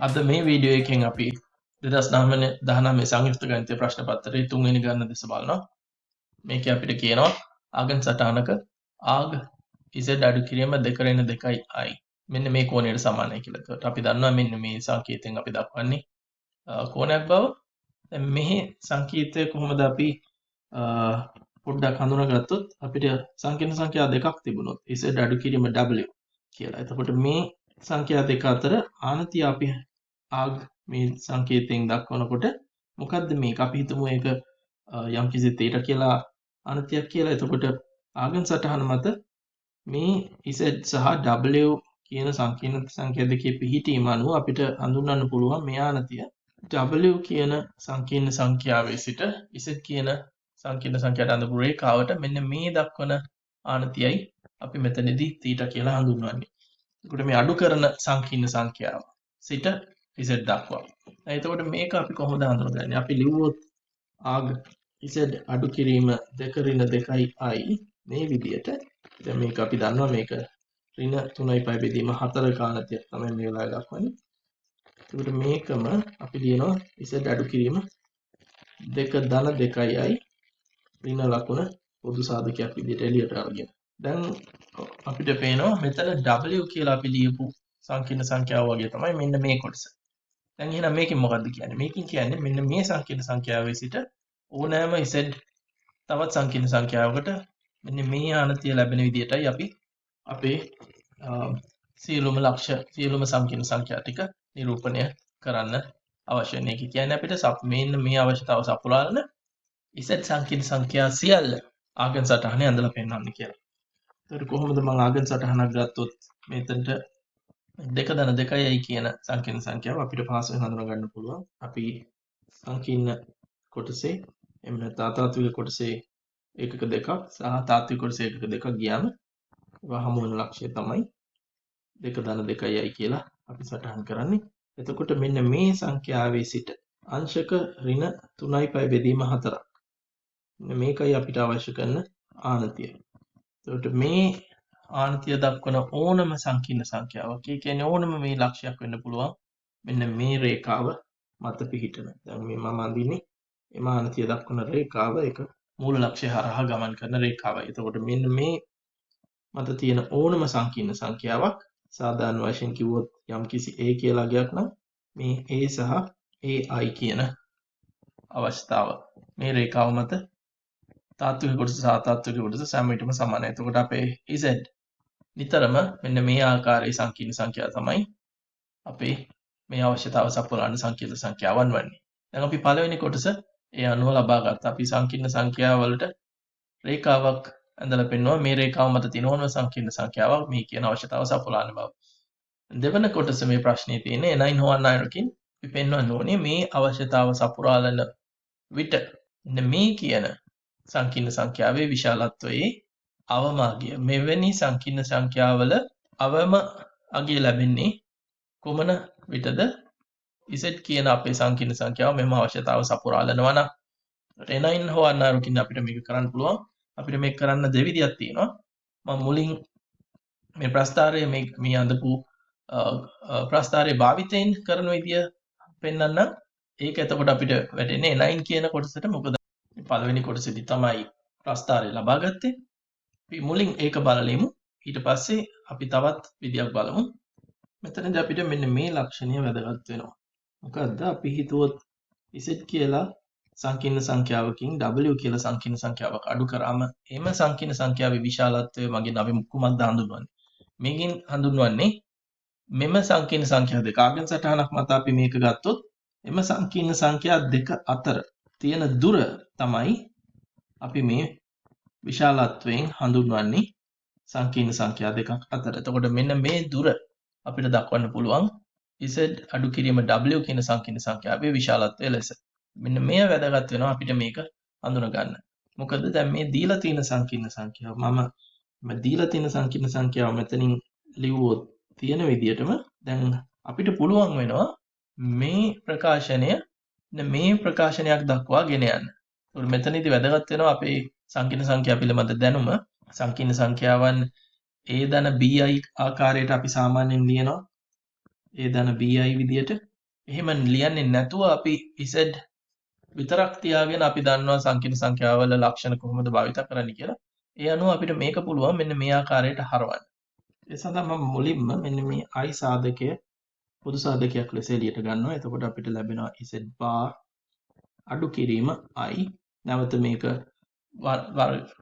අද මේ වීඩියෝ එකෙන් අපි 2019 සංයුක්ත ගණිතය ප්‍රශ්න පත්‍රයේ 3 වෙනි ගණන දෙස බලනවා. මේකේ අපිට කියනවා ආගන් සටහනක ආග z අඩු කිරීම 2/2i මෙන්න මේ කෝණයට සමානයි කියලා. ඒකට අපි දන්නවා මෙන්න මේ සංකේතයෙන් අපි දක්වන්නේ කෝණයක් බව. දැන් මෙහි සංකේතය කොහොමද අපි පොඩ්ඩක් හඳුනාගත්තොත් අපිට සංකීර්ණ සංඛ්‍යා දෙකක් තිබුණොත් z අඩු කිරීම w කියලා. එතකොට මේ සංඛ්‍යා දෙක අතර ආනතිය අපි ආග් මේ සංකේතයෙන් දක්වනකොට මොකද්ද මේක අපි හිතමු ඒක යම්කිසි තීට කියලා ආනතියක් කියලා. එතකොට ආගම් සටහන මත මේ z සහ w කියන සංකීර්ණ සංඛ්‍යා දෙකේ පිහිටීම අනුව අපිට හඳුන්වන්න පුළුවන් මේ ආනතිය w කියන සංකීර්ණ සංඛ්‍යාවේ සිට z කියන සංකීර්ණ සංඛ්‍යාවට අඳපු රේඛාවට මෙන්න මේ දක්වන ආනතියයි අපි මෙතනදී තීට කියලා හඳුන්වන්නේ. එතකොට මේ අඩු කරන සංකීර්ණ සංඛ්‍යාව සිට z දක්වා. එතකොට මේක අපි කොහොමද හඳුනගන්නේ? අපි ලිව්වොත් ආග z අඩු කිරීම 2/2i මේ විදියට. දැන් මේක අපි දන්නවා මේක ඍණ 3යි පයි බෙදීම 4 කාණතියක් තමයි මේ වෙලාවේ දක්වන්නේ. එතකොට මේකම අපි ලියනවා z අඩු කිරීම 2/2i ඍණ ලකුණ පොදු සාධකයක් විදියට එළියට අරගෙන. දැන් අපිට පේනවා මෙතන w කියලා අපි ලියපු සංකීර්ණ සංඛ්‍යාව වගේ තමයි මෙන්න මේ කොටස. දැන් එහෙනම් මේකෙන් මොකද්ද කියන්නේ? මේකෙන් කියන්නේ මෙන්න මේ සංකීර්ණ සංඛ්‍යාවේ සිට ඕනෑම z තවත් සංකීර්ණ සංඛ්‍යාවකට මෙන්න මේ ආනතිය ලැබෙන විදිහටයි අපි අපේ සියලුම සියලුම සංකීර්ණ සංඛ්‍යා ටික නිරූපණය කරන්න අවශ්‍ය වෙන එක. කියන්නේ අපිට මෙන්න මේ අවශ්‍යතාව සපුරාලන z සංකීර්ණ සංඛ්‍යා සියල්ල ආගම් සටහනේ ඇඳලා පෙන්වන්න කියලා. ඒකට කොහොමද මම ආගම් සටහනක් ගත්තොත් මෙතනට 2/2යි කියන සංකීර්ණ සංඛ්‍යාව අපිට පහසුවෙන් හඳුනා ගන්න පුළුවන්. අපි සංකීර්ණ කොටසේ එහෙම නැත්නම් අතාත්වික කොටසේ ඒකක දෙකක් සහ තාත්වික කොටසේ ඒකක දෙකක් ගියාම ඒවා හමු වෙන ලක්ෂ්‍ය තමයි 2/2යි කියලා අපි සටහන් කරන්නේ. එතකොට මෙන්න මේ සංඛ්‍යාවේ සිට අංශක ඍණ 3යි පයි බෙදීම 4ක්. මේකයි අපිට අවශ්‍ය කරන ආනතිය. එතකොට මේ ආනතිය දක්වන ඕනම සංකීර්ණ සංඛ්‍යාවක්. ඒ කියන්නේ ඕනම මේ ලක්ෂයක් වෙන්න පුළුවන්. මෙන්න මේ රේඛාව මත පිහිටන. දැන් මේ මම අඳින්නේ එම ආනතිය දක්වන රේඛාව ඒක මූල ලක්ෂ්‍ය හරහා ගමන් කරන රේඛාවයි. එතකොට මෙන්න මේ මත තියෙන ඕනම සංකීර්ණ සංඛ්‍යාවක් සාධාරණ වශයෙන් කිව්වොත් යම්කිසි a කියලා අගයක් නම් මේ a සහ ai කියන අවස්ථාව මේ රේඛාව මත තාත්වික කොටස සහ අතාත්වික කොටස සෑම විටම සමානයි. එතකොට අපේ z නිතරම මෙන්න මේ ආකාරයේ සංකීර්ණ සංඛ්‍යාව තමයි අපේ මේ අවශ්‍යතාව සපුරාන සංකීර්ණ සංඛ්‍යාවන් වන්නේ. දැන් අපි පළවෙනි කොටස ඒ අනුව ලබා ගත්තා. අපි සංකීර්ණ සංඛ්‍යාව වලට රේඛාවක් ඇඳලා පෙන්වනවා. මේ රේඛාව මත තියෙන ඕනම සංකීර්ණ සංඛ්‍යාවක් මේ කියන අවශ්‍යතාව සපුරාන බව. දෙවන කොටස මේ ප්‍රශ්නේ තියෙන්නේ n හොවන්න අයරකින් අපි පෙන්වන්න ඕනේ මේ අවශ්‍යතාව සපුරාලන විට මේ කියන සංකීර්ණ සංඛ්‍යාවේ විශාලත්වයේ අවම අගය මෙවැනි සංකීර්ණ සංඛ්‍යාවල අවම අගය ලැබෙන්නේ කොමන විටද z කියන අපේ සංකීර්ණ සංඛ්‍යාව මෙම අවශ්‍යතාව සපුරාලනවා නම් n හොවන්න අයරකින් අපිට මේක කරන්න පුළුවන්. අපිට මේක කරන්න දෙවිදියක් තියෙනවා. මම මුලින් මේ ප්‍රස්තාරයේ මේ අඳපු ප්‍රස්තාරයේ භාවිතයෙන් කරන විදිය පෙන්වන්න. ඒක එතකොට අපිට වැටෙන්නේ n කියන කොටසට. මොකද පළවෙනි කොටසේදී තමයි ප්‍රස්තාරය ලබා ගත්තේ. අපි මුලින් ඒක බලලෙමු. ඊට පස්සේ අපි තවත් විදියක් බලමු. මෙතනදී අපිට මෙන්න මේ ලක්ෂණය වැදගත් වෙනවා. මොකද්ද? අපි හිතුවොත් z කියලා සංකීර්ණ සංඛ්‍යාවකින් w කියලා සංකීර්ණ සංඛ්‍යාවක් අඩු කරාම එම සංකීර්ණ සංඛ්‍යාවේ විශාලත්වය මගින් අපි කුමක්ද හඳුන්වන්නේ? මේකෙන් හඳුන්වන්නේ මෙම සංකීර්ණ සංඛ්‍යා දෙක ආගම් සටහනක් මත අපි මේක ගත්තොත් එම සංකීර්ණ සංඛ්‍යා දෙක අතර තියෙන දුර තමයි අපි මේ විශාලත්වයෙන් හඳුන්වන්නේ සංකීර්ණ සංඛ්‍යා දෙකක් අතර. එතකොට මෙන්න මේ දුර අපිට දක්වන්න පුළුවන් z අඩු කිරීම w කියන සංකීර්ණ සංඛ්‍යාවේ විශාලත්වය ලෙස. මෙන්න මේ වැදගත් වෙනවා අපිට මේක හඳුනා ගන්න. මොකද දැන් මේ දීලා තියෙන සංකීර්ණ සංඛ්‍යාව මම දීලා තියෙන සංකීර්ණ සංඛ්‍යාව මෙතනින් ලිව්වොත් තියෙන විදිහටම දැන් අපිට පුළුවන් වෙනවා මේ ප්‍රකාශනය මේ ප්‍රකාශනයක් දක්වා ගෙන යන්න. ඒත් මෙතනදී වැදගත් වෙනවා අපේ සංකීර්ණ සංඛ්‍යා පිළිබඳ දැනුම. සංකීර්ණ සංඛ්‍යාවන් a ධන bi ආකාරයට අපි සාමාන්‍යයෙන් ලියනවා. a ධන bi විදියට. එහෙම ලියන්නේ නැතුව අපි z විතරක් තියාගෙන අපි දන්නවා සංකීර්ණ සංඛ්‍යාවල ලක්ෂණ කොහොමද භාවිත කරන්න කියලා. ඒ අනුව අපිට මේක පුළුවන් මෙන්න මේ ආකාරයට හරවන්න. ඒ සඳහා මම මුලින්ම මෙන්න මේ i සාධකය පොදු සාධකයක් ලෙස එළියට ගන්නවා. එතකොට අපිට ලැබෙනවා z bar අඩු කිරීම i. නැවත මේක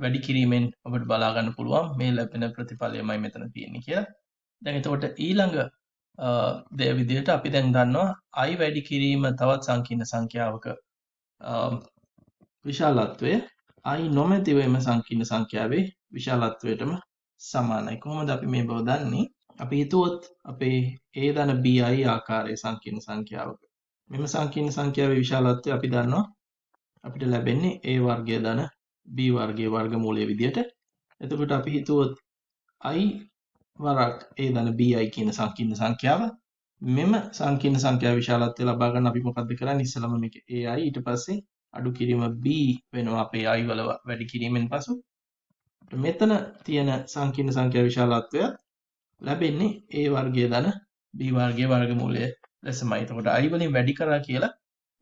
වැඩි කිරීමෙන් ඔබට බලා ගන්න පුළුවන් මේ ලැබෙන ප්‍රතිඵලයමයි මෙතන තියෙන්නේ කියලා. දැන් එතකොට ඊළඟ දේ විදිහට අපි දැන් දන්නවා i වැඩි කිරීම තවත් සංකීර්ණ සංඛ්‍යාවක විශාලත්වය i නොමැතිව එම සංකීර්ණ සංඛ්‍යාවේ විශාලත්වයටම සමානයි. කොහොමද අපි මේ බව දන්නේ? අපි හිතුවොත් අපේ a ධන bi ආකාරයේ සංකීර්ණ සංඛ්‍යාවක මෙම සංකීර්ණ සංඛ්‍යාවේ විශාලත්වය අපි දන්නවා අපිට ලැබෙන්නේ a වර්ගය ධන b වර්ගයේ වර්ගමූලය විදිහට. එතකොට අපි හිතුවොත් i වරක් a ධන bi කියන සංකීර්ණ සංඛ්‍යාව මෙම සංකීර්ණ සංඛ්‍යාව විශාලත්වය ලබා ගන්න අපි මොකද්ද කරන්නේ? ඉස්සෙල්ලාම මේක ai ඊට පස්සේ අඩු කිරීම b වෙනවා අපේ i වල වැඩි කිරීමෙන් පසු. මෙතන තියෙන සංකීර්ණ සංඛ්‍යා විශාලත්වය ලැබෙන්නේ a වර්ගය ධන b වර්ගයේ වර්ගමූලය ලෙසමයි. එතකොට i වලින් වැඩි කරා කියලා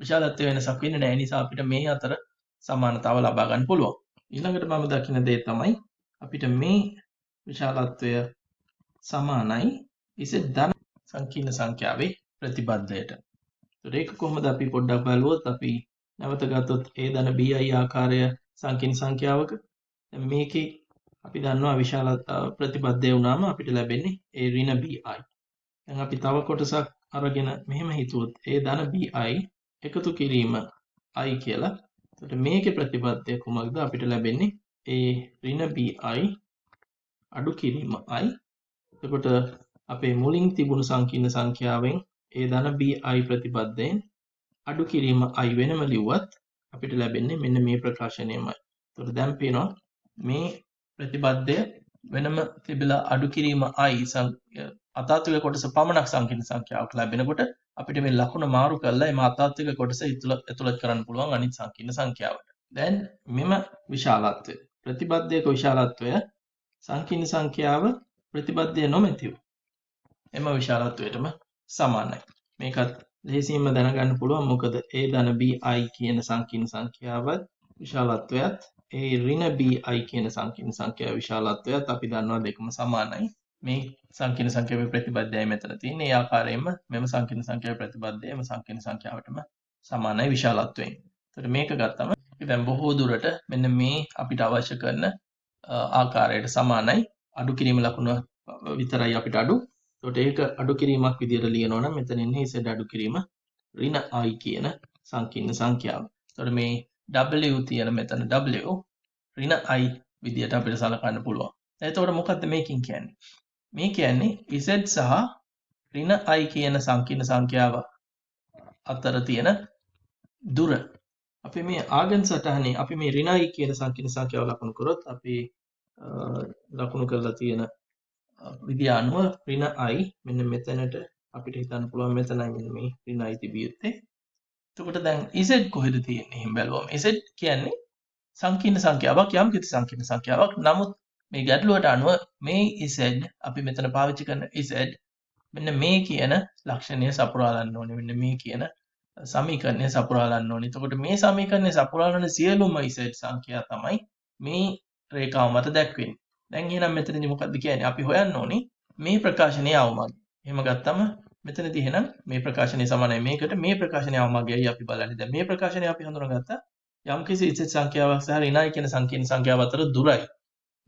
විශාලත්වය වෙනසක් වෙන්නේ නැහැ. නිසා අපිට මේ අතර සමානතාව ලබා ගන්න පුළුවන්. ඊළඟට මම දකින දේ තමයි අපිට මේ විශාලත්වය සමානයි z ධන සංකීර්ණ සංඛ්‍යාවේ ප්‍රතිබද්ධයට. ඒතර ඒක කොහොමද අපි පොඩ්ඩක් බලුවොත් අපි නැවත ගත්තොත් a ධන bi ආකාරය සංකීර්ණ සංඛ්‍යාවක දැන් මේකේ අපි දන්නවා විශාල ප්‍රතිබද්ධය වුණාම අපිට ලැබෙන්නේ a ඍණ bi. දැන් අපි තව කොටසක් අරගෙන මෙහෙම හිතුවොත් a ධන bi එකතු කිරීම i කියලා. එතකොට මේකේ ප්‍රතිබද්ධය කුමක්ද? අපිට ලැබෙන්නේ a ඍණ bi අඩු කිරීම i. එතකොට අපේ මුලින් තිබුණු සංකීර්ණ සංඛ්‍යාවෙන් a ධන bi ප්‍රතිබද්ධයෙන් අඩු කිරීම i වෙනම ලිව්වත් අපිට ලැබෙන්නේ මෙන්න මේ ප්‍රකාශනයමයි. එතකොට දැන් පේනවා මේ ප්‍රතිබද්ධය වෙනම තිබිලා අඩු කිරීම i අතාත්වික කොටස පමණක් සංකීර්ණ සංඛ්‍යාවක් ලැබෙනකොට අපිට මේ ලකුණ මාරු කරලා එම අතාත්වික කොටස ඇතුළත් කරන්න පුළුවන් අනිත් සංකීර්ණ සංඛ්‍යාවට. දැන් මෙම විශාලත්වය ප්‍රතිබද්ධයක විශාලත්වය සංකීර්ණ සංඛ්‍යාව ප්‍රතිබද්ධය නොමැතිව එම විශාලත්වයටම සමානයි. මේකත් ලේසියෙන්ම දැනගන්න පුළුවන් මොකද a ධන bi කියන සංකීර්ණ සංඛ්‍යාවත් විශාලත්වයත් a ඍණ bi කියන සංකීර්ණ සංඛ්‍යාවේ විශාලත්වයත් අපි දන්නවා දෙකම සමානයි. මේ සංකීර්ණ සංඛ්‍යාවේ ප්‍රතිබද්ධයයි මෙතන තියෙන්නේ. ඒ ආකාරයෙන්ම මෙම සංකීර්ණ සංඛ්‍යාවේ ප්‍රතිබද්ධය එම සංකීර්ණ සංඛ්‍යාවටම සමානයි විශාලත්වයෙන්. එතකොට මේක ගත්තම දැන් බොහෝ දුරට මෙන්න මේ අපිට අවශ්‍ය කරන ආකාරයට සමානයි. අඩු කිරීම ලකුණ විතරයි අපිට අඩු. එතකොට ඒක අඩු කිරීමක් විදිහට ලියනවා නම් මෙතන ඉන්නේ z අඩු කිරීම ඍණ i කියන සංකීර්ණ සංඛ්‍යාව. එතකොට මේ w තියෙන මෙතන w ඍණ i විදිහට අපිට සලකන්න පුළුවන්. එතකොට මොකක්ද මේකින් කියන්නේ? මේ කියන්නේ z සහ ඍණ i කියන සංකීර්ණ සංඛ්‍යාව අතර තියෙන දුර. අපි මේ ආගම් සටහනේ අපි මේ ඍණ i කියන සංකීර්ණ සංඛ්‍යාව ලකුණු කරොත් අපි ලකුණු කරලා තියෙන විදිය අනුව ඍණ i මෙන්න මෙතනට අපිට හිතන්න පුළුවන් මෙතනයි මෙන්න මේ ඍණ i තිබිය යුත්තේ. එතකොට දැන් z කොහෙද තියෙන්නේ? එහෙම බැලුවම z කියන්නේ සංකීර්ණ සංඛ්‍යාවක් යම් කිසි සංකීර්ණ සංඛ්‍යාවක්. නමුත් මේ ගැටලුවට අනුව මේ z අපි මෙතන පාවිච්චි කරන z මෙන්න මේ කියන ලක්ෂණය සපුරාලන්න ඕනේ. මෙන්න මේ කියන සමීකරණය සපුරාලන්න ඕනේ. එතකොට මේ සමීකරණය සපුරාලන සියලුම z සංඛ්‍යා තමයි මේ රේඛාව මත දැක්වෙන්නේ. දැන් එහෙනම් මෙතනදී මොකක්ද කියන්නේ? අපි හොයන්න ඕනේ මේ ප්‍රකාශනයේ අවමග්ගය. එහෙම ගත්තම මෙතනදී එහෙනම් මේ ප්‍රකාශනය සමානයි මේකට මේ ප්‍රකාශනයේ අවමග්ගයයි අපි බලන්නේ. දැන් මේ ප්‍රකාශනය අපි හඳුනාගත්තා යම්කිසි z සංඛ්‍යාවක් සහ ඍණ i කියන සංකීර්ණ සංඛ්‍යාව අතර දුරයි.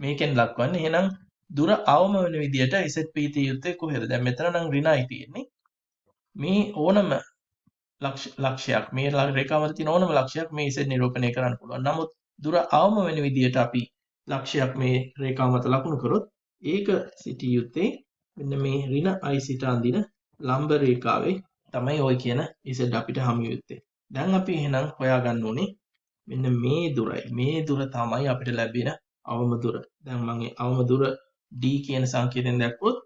මේකෙන් ලක්වන්නේ. එහෙනම් දුර අවම වෙන විදියට z පිහිටිය යුත්තේ කොහෙද? දැන් මෙතන නම් ඍණ i තියෙන්නේ. මේ ඕනම ලක්ෂයක් මේ රේඛාව මත තියෙන ඕනම ලක්ෂයක් මේ z නිරූපණය කරන්න පුළුවන්. නමුත් දුර අවම වෙන විදියට අපි ලක්ෂයක් මේ රේඛාව මත ලකුණු කරොත් ඒක සිටිය යුත්තේ මෙන්න මේ ඍණ i සිට අඳින ලම්බ රේඛාවේ තමයි ওই කියන z අපිට හමු යුත්තේ. දැන් අපි එහෙනම් හොයාගන්න ඕනේ මෙන්න මේ දුරයි. මේ දුර තමයි අපිට ලැබෙන අවම දුර. දැන් මම මේ අවම දුර d කියන සංකේතයෙන් දැක්වුවොත්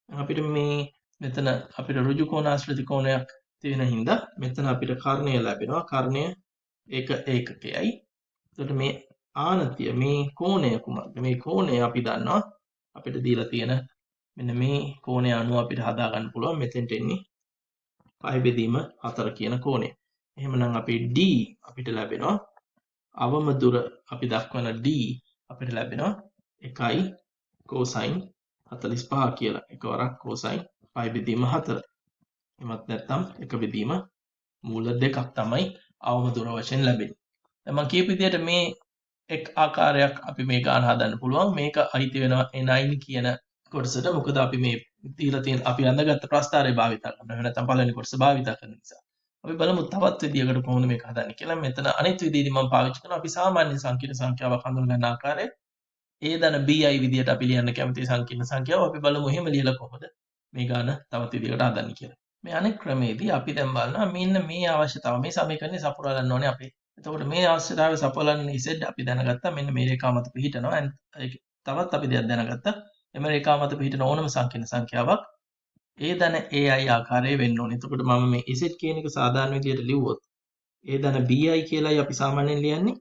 අපිට මේ මෙතන අපිට ඍජු කෝණාශ්‍රිත කෝණයක් තියෙන හින්දා මෙතන අපිට කර්ණය ලැබෙනවා. කර්ණය ඒක ඒකකයයි. එතකොට මේ ආනතිය මේ කෝණය කුමක්ද? මේ කෝණය අපි දන්නවා අපිට දීලා තියෙන මෙන්න මේ කෝණය අනුව අපිට හදා ගන්න පුළුවන් මෙතෙන්ට එන්නේ 5 බෙදීම 4 කියන කෝණය. එහෙමනම් අපි D අපිට ලැබෙනවා අවම දුර අපි දක්වන D අපිට ලැබෙනවා 1 cosine 45 කියලා. එකවරක් cosine 5 බෙදීම 4. එමත් නැත්නම් එක බෙදීම මූල දෙකක් තමයි අවම දුර වශයෙන් ලැබෙන්නේ. දැන් මම කියපු විදිහට මේ එක් ආකාරයක් අපි මේ ගාන හදන්න පුළුවන්. මේක අයිති වෙනවා n9 කියන කොටසට. මොකද අපි මේ දීලා තියෙන අපි අඳගත්ත ප්‍රස්ථාරය භාවිත කරනවා. එහෙම නැත්නම් පළවෙනි කොටස භාවිත කරන නිසා. අපි බලමු තවත් විදියකට කොහොමද මේක හදන්නේ කියලා. මෙතන අනිත් විදිහේදී මම පාවිච්චි කරනවා අපි සාමාන්‍ය සංකීර්ණ සංඛ්‍යාවක් හඳුනගන්න ආකාරය. A ධන bi විදියට අපි ලියන්න කැමති සංකීර්ණ සංඛ්‍යාව අපි බලමු එහෙම ලියලා කොහොමද මේ ගාන තවත් විදිහකට හදන්නේ කියලා. මේ අනෙක් ක්‍රමයේදී අපි දැන් බලනවා මෙන්න මේ අවශ්‍යතාව මේ සමීකරණය සපුරා ගන්න ඕනේ අපි. එතකොට මේ අවශ්‍යතාවය සපුරාගෙන Z අපි දැනගත්තා මෙන්න මේ රේඛාව මත පිහිටනවා. තවත් අපි දෙයක් දැනගත්තා. එම රේඛාව මත පිහිටන ඕනම සංකීර්ණ සංඛ්‍යාවක් A ධන ai ආකාරයේ වෙන්න ඕනේ. එතකොට මම මේ Z කියන එක සාමාන්‍ය විදියට ලිව්වොත් A ධන bi කියලායි අපි සාමාන්‍යයෙන් ලියන්නේ.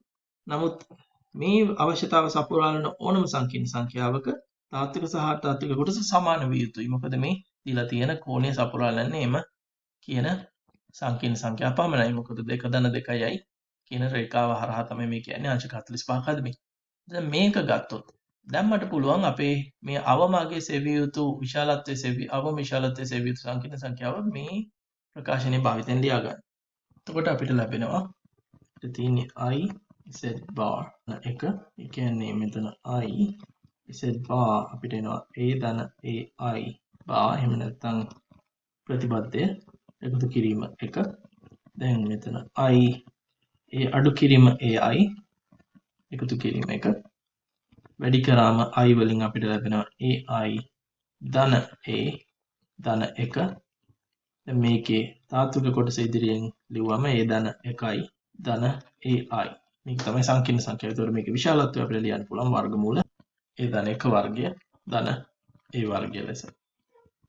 නමුත් මේ අවශ්‍යතාව සපුරාලන ඕනම සංකීර්ණ සංඛ්‍යාවක තාත්වික සහ තාත්වික කොටස සමාන විය යුතුයි. මොකද මේ දීලා තියෙන කෝණය සපුරාලන්නේ එම කියන සංකීර්ණ සංඛ්‍යාව පමණයි. මොකද 2 ධන 2යි කියන රේඛාව හරහා තමයි මේ කියන්නේ අංශක 45ක් හදන්නේ. දැන් මේක ගත්තොත් දැන් මට පුළුවන් අපේ මේ අවමාගයේ සෙවිය යුතු විශාලත්වයේ සෙවිය අවම විශාලත්වයේ සෙවිය යුතු සංකීර්ණ සංඛ්‍යාව මේ ප්‍රකාශනයේ භාවිතෙන් ලියා ගන්න. එතකොට අපිට ලැබෙනවා තියෙන්නේ I Z bar එක. ඒ කියන්නේ මෙතන I Z bar අපිට එනවා A ධන AI bar එහෙම නැත්නම් ප්‍රතිබද්ධය එකතු කිරීම එක. දැන් මෙතන I ඒ අඩු කිරීම AI එකතු කිරීම එක. වැඩි කරාම I වලින් අපිට ලැබෙනවා AI ධන A ධන 1. දැන් මේකේ තාත්වික කොටස ඉදිරියෙන් ලිව්වම A ධන 1යි ධන AI. මේක තමයි සංකීර්ණ සංඛ්‍යාව. ඒතකොට මේකේ විශාලත්වය අපිට ලියන්න පුළුවන් වර්ගමූල A ධන 1 වර්ගය ධන A වර්ගය ලෙස.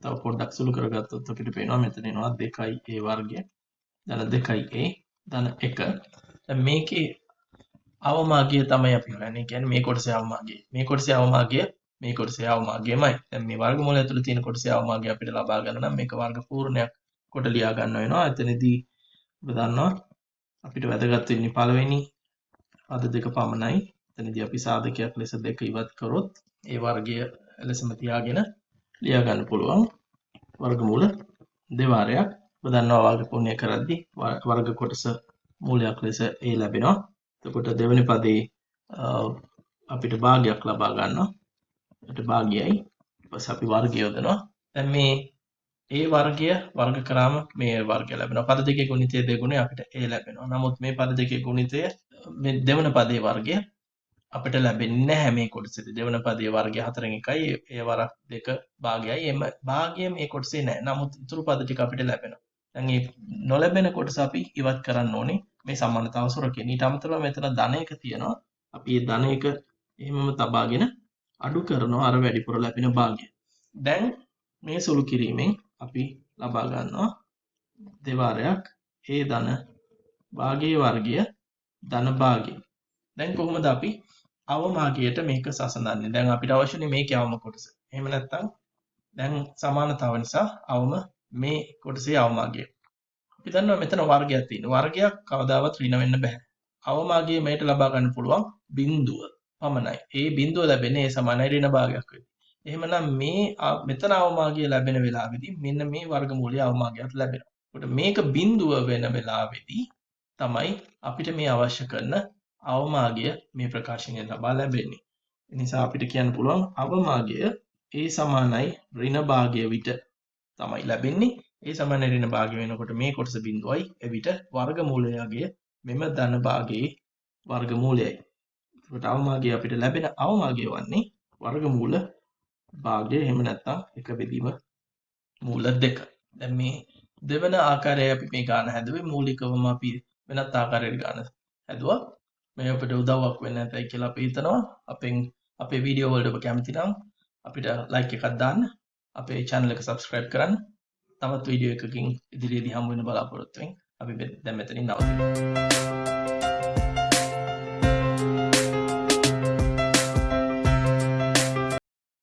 තව පොඩ්ඩක් සුළු කරගත්තොත් අපිට පේනවා මෙතන එනවා 2A වර්ගය ධන 2A ධන 1. දැන් මේකේ අවමාගය තමයි අපි හොයන්නේ. ඒ කියන්නේ මේ කොටසේ අවමාගය. මේ කොටසේ අවමාගය මේ කොටසේ අවමාගයමයි. දැන් මේ වර්ගමූලය ඇතුළේ තියෙන කොටසේ අවමාගය අපිට ලබා ගන්න නම් මේක වර්ග පූර්ණයක් කොට ලියා ගන්න වෙනවා. එතනදී ඔබ දන්නවා අපිට වැදගත් වෙන්නේ පළවෙනි පද දෙක පමණයි. එතනදී අපි සාධකයක් ලෙස දෙක ඉවත් කරොත් ඒ වර්ගය ලෙසම තියාගෙන ලියා ගන්න පුළුවන්. වර්ගමූල දෙවාරයක්. ඔබ දන්නවා වර්ග පූර්ණය කරද්දී වර්ග කොටස මූලයක් ලෙස A ලැබෙනවා. එතකොට දෙවෙනි පදේ අපිට භාගයක් ලබා ගන්නවා. ඒකට භාගයයි. ඊට පස්සේ අපි වර්ගය යොදනවා. දැන් මේ A වර්ගය වර්ග කරාම මේ වර්ගය ලැබෙනවා. පද දෙකේ ගුණිතය දෙගුණේ අපිට A ලැබෙනවා. නමුත් මේ පද දෙකේ ගුණිතය මේ දෙවන පදේ වර්ගය අපිට ලැබෙන්නේ නැහැ මේ කොටසේදී. දෙවන පදයේ වර්ගය 4න් 1යි. ඒ වරක් 2 භාගයයි. එම භාගය මේ කොටසේ නැහැ. නමුත් ඉතුරු පද ටික අපිට ලැබෙනවා. දැන් මේ නොලැබෙන කොටස අපි ඉවත් කරන්න ඕනේ මේ සමානතාව සුරකින්න. ඊට අමතරව මෙතන ධන 1 තියෙනවා. අපි මේ ධන 1 එහෙමම තබාගෙන අඩු කරනවා අර වැඩිපුර ලැබෙන භාගය. දැන් මේ සුළු කිරීමෙන් අපි ලබා ගන්නවා දෙවාරයක් A ධන භාගයේ වර්ගය ධන භාගය. දැන් කොහොමද අපි අවමාගයට මේක සසඳන්නේ? දැන් අපිට අවශ්‍යනේ මේකේ අවම කොටස. එහෙම නැත්නම් දැන් සමානතාව නිසා අවම මේ කොටසේ අවමාගය. අපි දන්නවා මෙතන වර්ගයක් තියෙනවා. වර්ගයක් කවදාවත් ඍණ වෙන්න බෑ. අවමාගය මේට ලබා ගන්න පුළුවන් බිඳුව පමණයි. ඒ බිඳුව ලැබෙන්නේ ඒ සමානයි ඍණ භාගයක් වෙයි. එහෙමනම් මේ මෙතන අවමාගය ලැබෙන වෙලාවේදී මෙන්න මේ වර්ගමූලයේ අවමාගයක් ලැබෙනවා. ඒකට මේක බිඳුව වෙන වෙලාවේදී තමයි අපිට මේ අවශ්‍ය කරන අවමාගය මේ ප්‍රකාශනයෙන් ලබා ලැබෙන්නේ. ඒ නිසා අපිට කියන්න පුළුවන් අවමාගය A සමානයි ඍණ භාගය විට තමයි ලැබෙන්නේ. ඒ සමාන ඍණ භාගය වෙනකොට මේ කොටස බිඳුවයි. එවිට වර්ගමූලයගේ මෙම ධන භාගයේ වර්ගමූලයයි. ඒකට අවමාගය අපිට ලැබෙන අවමාගය වන්නේ වර්ගමූල භාගය එහෙම නැත්නම් එක බෙදීම මූල 2. දැන් මේ දෙවන ආකාරය අපි මේ ගාන හැදුවේ මූලිකවම අපි වෙනත් ආකාරයකට ගාන හැදුවා. මේ අපිට උදව්වක් වෙන්න ඇතයි කියලා අපි හිතනවා. අපේ වීඩියෝ වලට ඔබ කැමති නම් අපිට ලයික් එකක් දාන්න. අපේ channel එක subscribe කරන්න. තවත් වීඩියෝ එකකින් ඉදිරියේදී හමු වෙන බලාපොරොත්තු වෙමින් අපි දැන් මෙතනින් නවතිනවා.